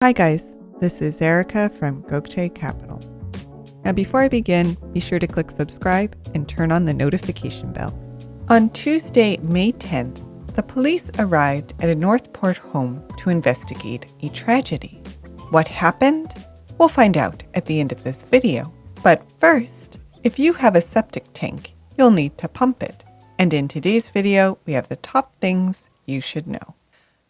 Hi guys, this is Erica from Gokce Capital. Now before I begin, be sure to click subscribe and turn on the notification bell. On Tuesday, May 10th, the police arrived at a Northport home to investigate a tragedy. What happened? We'll find out at the end of this video. But first, if you have a septic tank, you'll need to pump it. And in today's video, we have the top things you should know.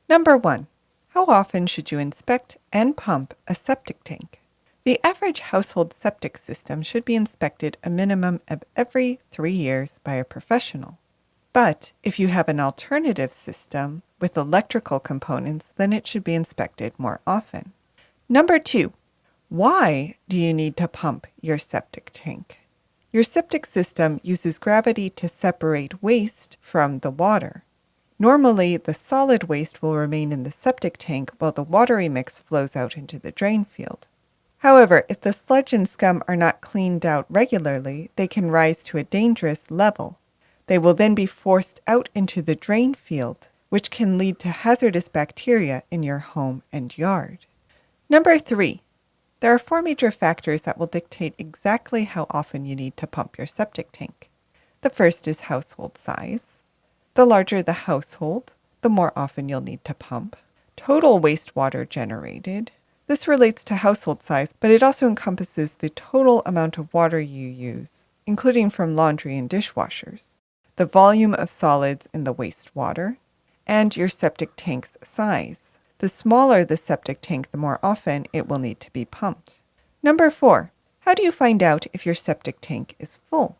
Number 1. How often should you inspect and pump a septic tank? The average household septic system should be inspected a minimum of every 3 years by a professional. But if you have an alternative system with electrical components, then it should be inspected more often. Number 2. Why do you need to pump your septic tank? Your septic system uses gravity to separate waste from the water. Normally, the solid waste will remain in the septic tank while the watery mix flows out into the drain field. However, if the sludge and scum are not cleaned out regularly, they can rise to a dangerous level. They will then be forced out into the drain field, which can lead to hazardous bacteria in your home and yard. Number 3. There are 4 major factors that will dictate exactly how often you need to pump your septic tank. The first is household size. The larger the household, the more often you'll need to pump. Total wastewater generated. This relates to household size, but it also encompasses the total amount of water you use, including from laundry and dishwashers, the volume of solids in the wastewater, and your septic tank's size. The smaller the septic tank, the more often it will need to be pumped. Number 4. How do you find out if your septic tank is full?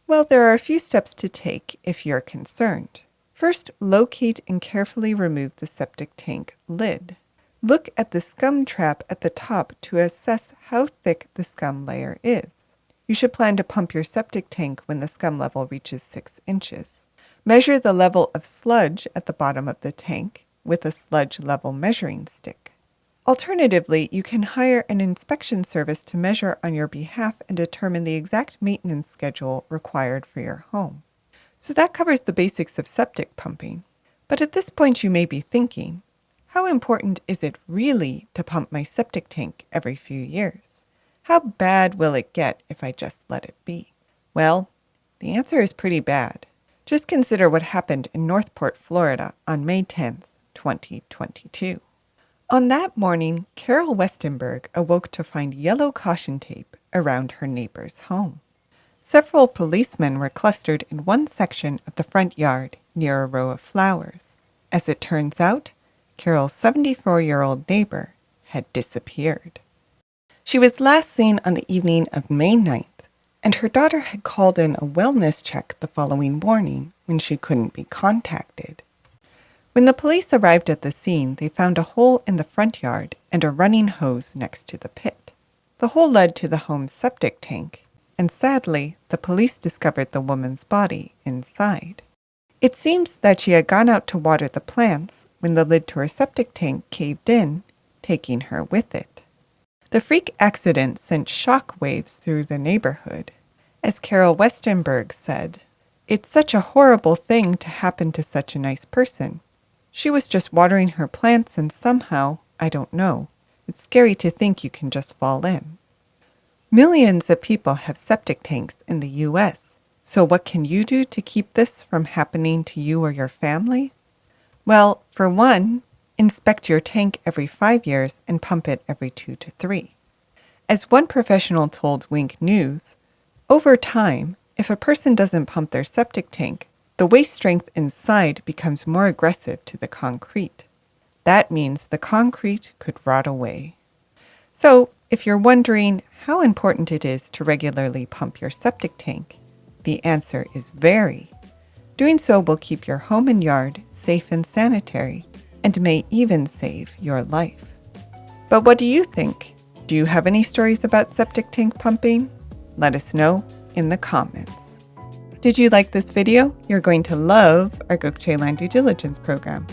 Well, there are a few steps to take if you're concerned. First, locate and carefully remove the septic tank lid. Look at the scum trap at the top to assess how thick the scum layer is. You should plan to pump your septic tank when the scum level reaches 6 inches. Measure the level of sludge at the bottom of the tank with a sludge level measuring stick. Alternatively, you can hire an inspection service to measure on your behalf and determine the exact maintenance schedule required for your home. So that covers the basics of septic pumping. But at this point you may be thinking, how important is it really to pump my septic tank every few years? How bad will it get if I just let it be? Well, the answer is pretty bad. Just consider what happened in Northport, Florida on May 10th, 2022. On that morning, Carol Westenberg awoke to find yellow caution tape around her neighbor's home. Several policemen were clustered in one section of the front yard near a row of flowers. As it turns out, Carol's 74-year-old neighbor had disappeared. She was last seen on the evening of May 9th, and her daughter had called in a wellness check the following morning when she couldn't be contacted. When the police arrived at the scene, they found a hole in the front yard and a running hose next to the pit. The hole led to the home's septic tank, and sadly, the police discovered the woman's body inside. It seems that she had gone out to water the plants when the lid to her septic tank caved in, taking her with it. The freak accident sent shock waves through the neighborhood. As Carol Westenberg said, "It's such a horrible thing to happen to such a nice person. She was just watering her plants and somehow, I don't know, it's scary to think you can just fall in." Millions of people have septic tanks in the U.S., so what can you do to keep this from happening to you or your family? Well, for one, inspect your tank every 5 years and pump it every 2 to 3. As one professional told Wink News, over time, if a person doesn't pump their septic tank, the waste strength inside becomes more aggressive to the concrete. That means the concrete could rot away. So, if you're wondering how important it is to regularly pump your septic tank, the answer is very. Doing so will keep your home and yard safe and sanitary, and may even save your life. But what do you think? Do you have any stories about septic tank pumping? Let us know in the comments. Did you like this video? You're going to love our Gokce Land Due Diligence program.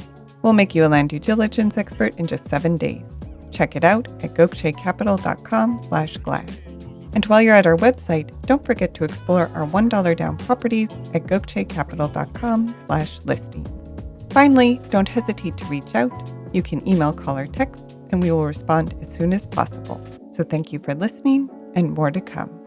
We'll make you a land due diligence expert in just 7 days. Check it out at gokcecapital.com/glad. And while you're at our website, don't forget to explore our $1 down properties at gokcecapital.com/listings. Finally, don't hesitate to reach out. You can email, call, or text and we will respond as soon as possible. So thank you for listening, and more to come.